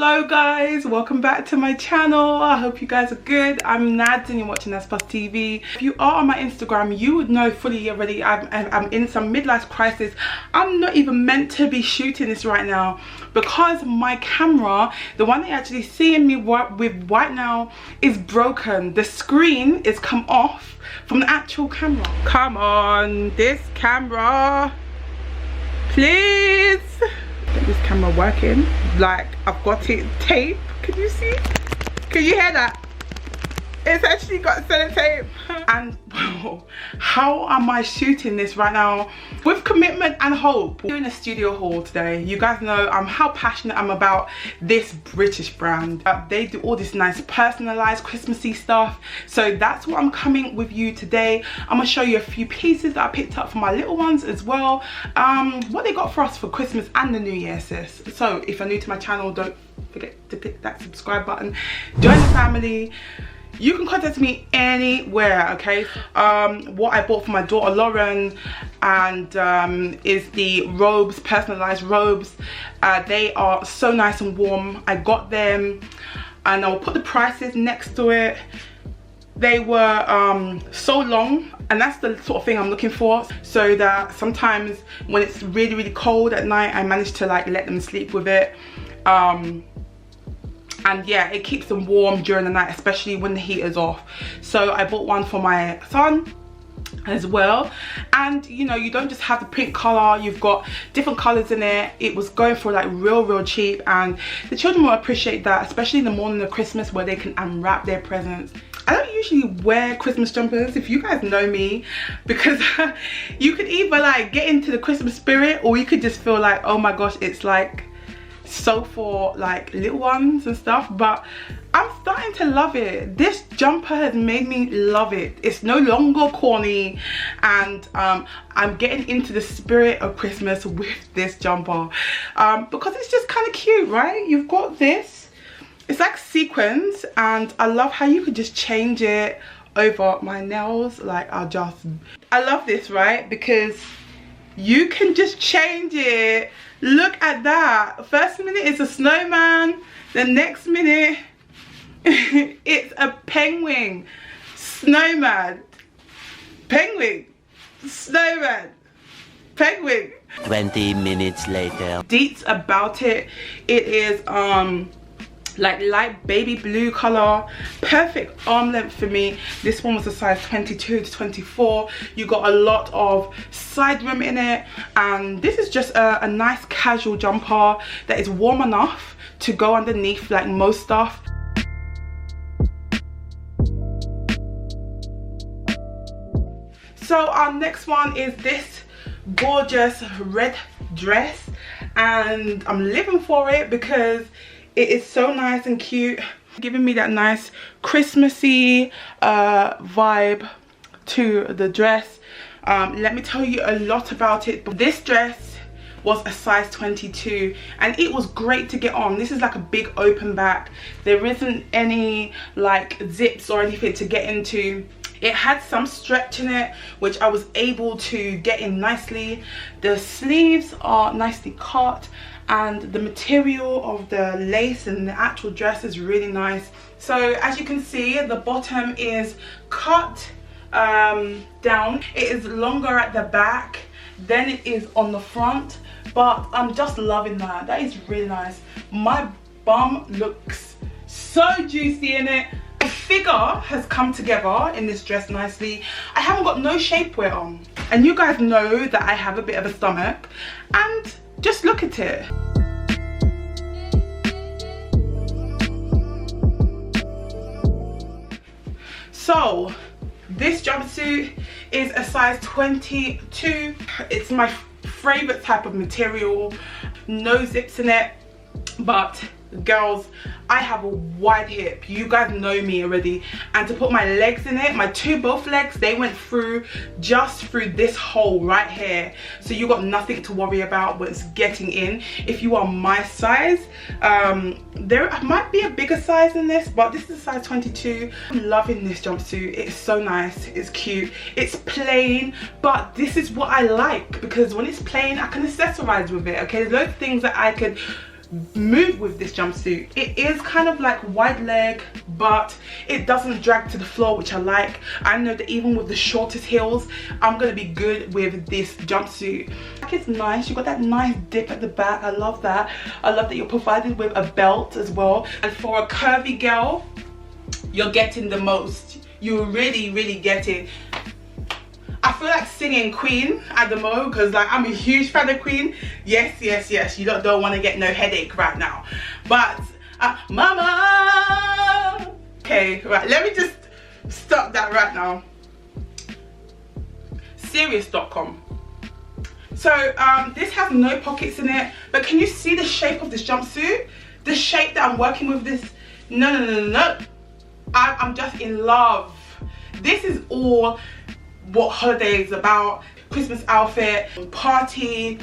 Hello guys, welcome back to my channel. I hope you guys are good. I'm Nads and you're watching Nadsplus TV. If you are on my Instagram, you would know fully already I'm in some midlife crisis. I'm not even meant to be shooting this right now because my camera, the one that you're actually seeing me with right now, is broken. The screen is come off from the actual camera. Come on, this camera, please. Get this camera working. Like, I've got it taped. Can you see? Can you hear that? It's actually got sellotape. And well, how am I shooting this right now? With commitment and hope. We're doing a studio haul today. You guys know how passionate I'm about this British brand. They do all this nice personalized Christmassy stuff. So that's what I'm coming with you today. I'm gonna show you a few pieces that I picked up for my little ones as well. What they got for us for Christmas and the New Year, sis. So if you're new to my channel, don't forget to click that subscribe button. Join the family. You can contact me anywhere, okay? What I bought for my daughter Lauren and is the robes, personalized robes. They are so nice and warm. I got them and I'll put the prices next to it. They were so long, and that's the sort of thing I'm looking for, so that sometimes when it's really, really cold at night, I manage to like let them sleep with it. And yeah, it keeps them warm during the night, especially when the heat is off. So I bought one for my son as well. And you know, you don't just have the pink color, you've got different colors in it. It was going for like real cheap, and the children will appreciate that, especially in the morning of Christmas where they can unwrap their presents. I don't usually wear Christmas jumpers, if you guys know me, because you could either like get into the Christmas spirit, or you could just feel like, oh my gosh, it's like so for like little ones and stuff. But I'm starting to love it. This jumper has made me love it. It's no longer corny, and I'm getting into the spirit of Christmas with this jumper because it's just kind of cute, right? You've got this, it's like sequins, and I love how you could just change it over my nails. Like I love this, right? Because you can just change it. Look at that. First minute it's a snowman, the next minute it's a penguin, snowman, penguin, snowman, penguin. 20 minutes later. Deets about it, it is like light baby blue color, perfect arm length for me. This one was a size 22 to 24. You got a lot of side rim in it, and this is just a nice casual jumper that is warm enough to go underneath like most stuff. So our next one is this gorgeous red dress, and I'm living for it because it is so nice and cute, giving me that nice Christmassy vibe to the dress. Let me tell you a lot about it. This dress was a size 22, and it was great to get on. This is like a big open back. There isn't any like zips or anything to get into. It had some stretch in it, which I was able to get in nicely. The sleeves are nicely cut, and the material of the lace and the actual dress is really nice. So as you can see, the bottom is cut down. It is longer at the back than it is on the front, but I'm just loving that. That is really nice. My bum looks so juicy in it. The figure has come together in this dress nicely. I haven't got no shapewear on, and you guys know that I have a bit of a stomach, and just look at it. So this jumpsuit is a size 22. It's my favorite type of material. No zips in it, but girls, I have a wide hip. You guys know me already, and to put my legs in it, my both legs, they went through just through this hole right here, so you got nothing to worry about when it's getting in. If you are my size, there might be a bigger size in this, but this is a size 22. I'm loving this jumpsuit. It's so nice, it's cute, it's plain, but this is what I like, because when it's plain I can accessorize with it. Okay, there's loads of things that I could move with this jumpsuit. It is kind of like wide leg, but it doesn't drag to the floor, which I like. I know that even with the shortest heels, I'm gonna be good with this jumpsuit. It's nice. You got that nice dip at the back. I love that. I love that you're provided with a belt as well. And for a curvy girl, you're getting the most. You really get it. I feel like singing Queen at the moment because like I'm a huge fan of Queen. Yes, you don't want to get no headache right now. But mama. Okay, right, let me just stop that right now. Serious.com. So this has no pockets in it, but can you see the shape of this jumpsuit? The shape that I'm working with this. No. I'm just in love. This is all what holiday is about. Christmas outfit, party.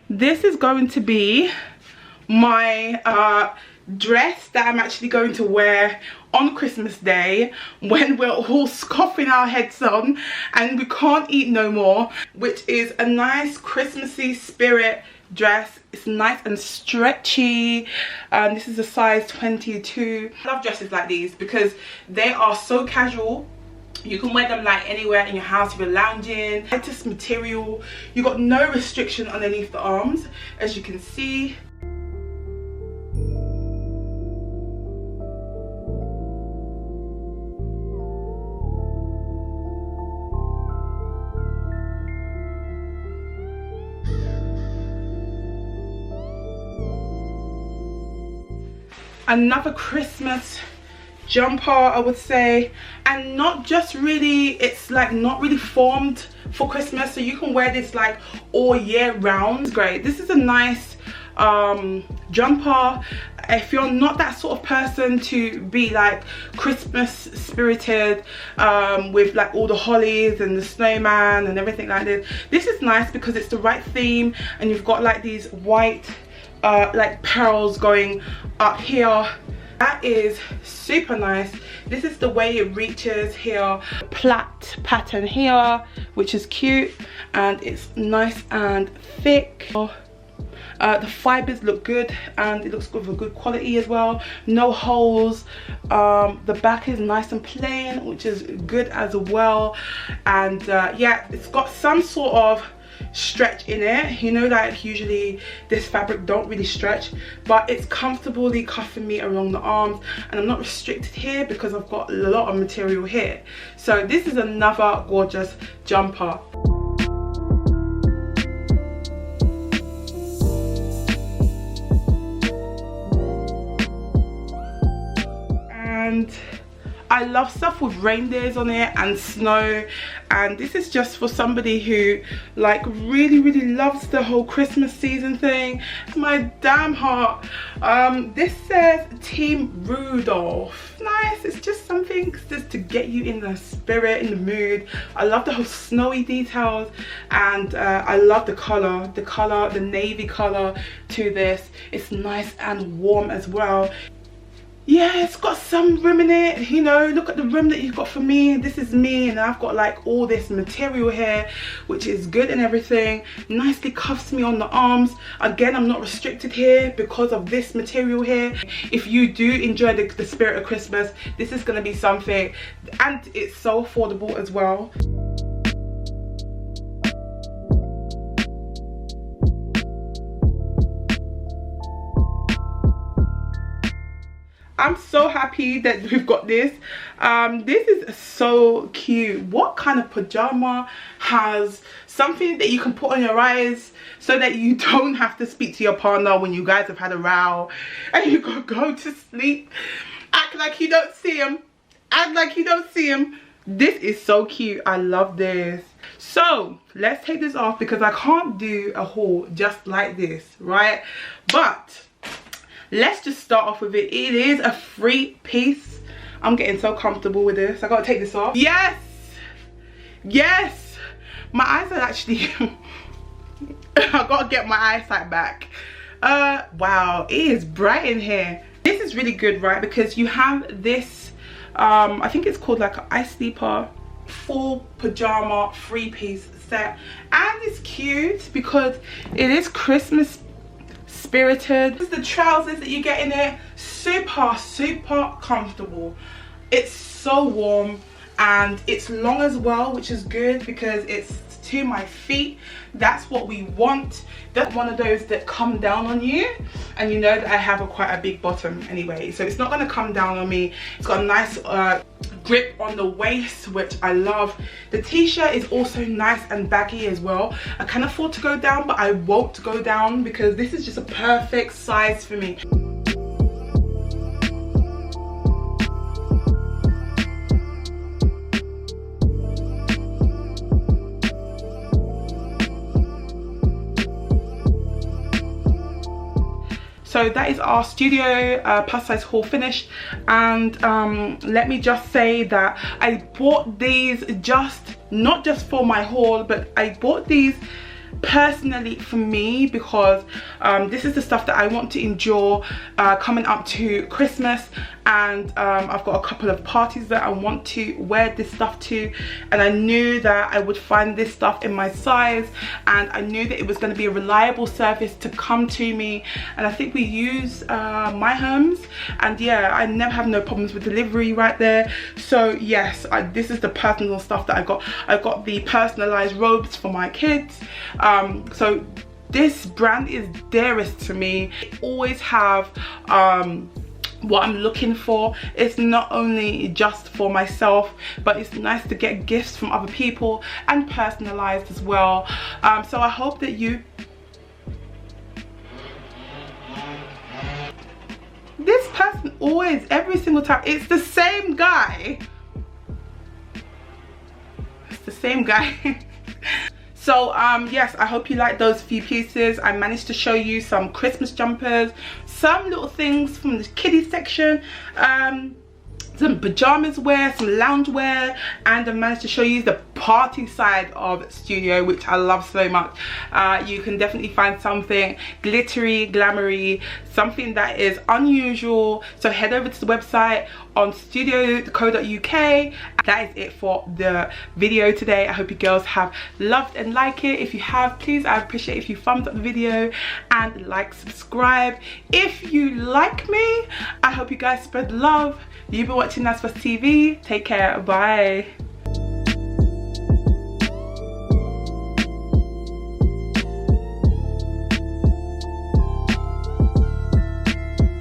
This is going to be my dress that I'm actually going to wear on Christmas Day when we're all scoffing our heads on and we can't eat no more, which is a nice Christmassy spirit dress. It's nice and stretchy. This is a size 22. I love dresses like these because they are so casual. You can wear them like anywhere in your house if you're lounging. Lightest material. You got no restriction underneath the arms, as you can see. Another Christmas jumper, I would say, and not just really, it's like not really formed for Christmas, so you can wear this like all year round. It's great. This is a nice jumper if you're not that sort of person to be like Christmas spirited with like all the hollies and the snowman and everything like this. This is nice because it's the right theme and you've got like these white like pearls going up here. That is super nice. This is the way it reaches here. Plait pattern here, which is cute, and it's nice and thick. The fibers look good and it looks good for good quality as well. No holes. The back is nice and plain, which is good as well. And yeah, it's got some sort of stretch in it, you know, like usually this fabric don't really stretch, but it's comfortably cuffing me along the arms and I'm not restricted here because I've got a lot of material here. So this is another gorgeous jumper. And I love stuff with reindeers on it and snow, and this is just for somebody who like really loves the whole Christmas season thing. My damn heart. This says Team Rudolf. Nice. It's just something just to get you in the spirit, in the mood. I love the whole snowy details, and I love the color, the navy color to this. It's nice and warm as well. Yeah, it's got some rim in it, you know. Look at the rim that you've got for me. This is me, and I've got like all this material here, which is good and everything. Nicely cuffs me on the arms. Again, I'm not restricted here because of this material here. If you do enjoy the spirit of Christmas, this is going to be something, and it's so affordable as well. I'm so happy that we've got this. This is so cute. What kind of pajama has something that you can put on your eyes so that you don't have to speak to your partner when you guys have had a row and you go to sleep? Act like you don't see him. Act like you don't see him. This is so cute. I love this. So let's take this off because I can't do a haul just like this, right? But let's just start off with it. It is a free piece. I'm getting so comfortable with this. I gotta take this off. Yes! Yes! My eyes are actually... I gotta get my eyesight back. Wow, it is bright in here. This is really good, right? Because you have this, I think it's called like an ice sleeper full pajama 3-piece set, and it's cute because it is Christmas spirited. This is the trousers that you get in it. Super comfortable. It's so warm and it's long as well, which is good because it's to my feet. That's what we want. That's one of those that come down on you, and you know that I have quite a big bottom anyway, so it's not going to come down on me. It's got a nice grip on the waist, which I love. The t-shirt is also nice and baggy as well. I can afford to go down, but I won't go down because this is just a perfect size for me. So that is our studio plus size haul finished, and let me just say that I bought these not just for my haul, but I bought these personally for me because this is the stuff that I want to endure coming up to Christmas, and I've got a couple of parties that I want to wear this stuff to, and I knew that I would find this stuff in my size, and I knew that it was going to be a reliable service to come to me. And I think we use My Homes, and yeah, I never have no problems with delivery right there. So yes, this is the personal stuff that I got. I got the personalized robes for my kids. So this brand is dearest to me. I always have what I'm looking for. It's not only just for myself, but it's nice to get gifts from other people and personalized as well. So I hope that this person always, every single time, it's the same guy. It's the same guy. So yes, I hope you like those few pieces. I managed to show you some Christmas jumpers, some little things from the kiddie section, some pajamas wear, some lounge wear, and I managed to show you the party side of studio, which I love so much. You can definitely find something glittery, glamoury, something that is unusual. So head over to the website on studio.co.uk. That is it for the video today. I hope you girls have loved and like it. If you have, please, I appreciate if you thumbs up the video and like, subscribe. If you like me, I hope you guys spread love. You've been watching Nadsplus TV. Take care. Bye.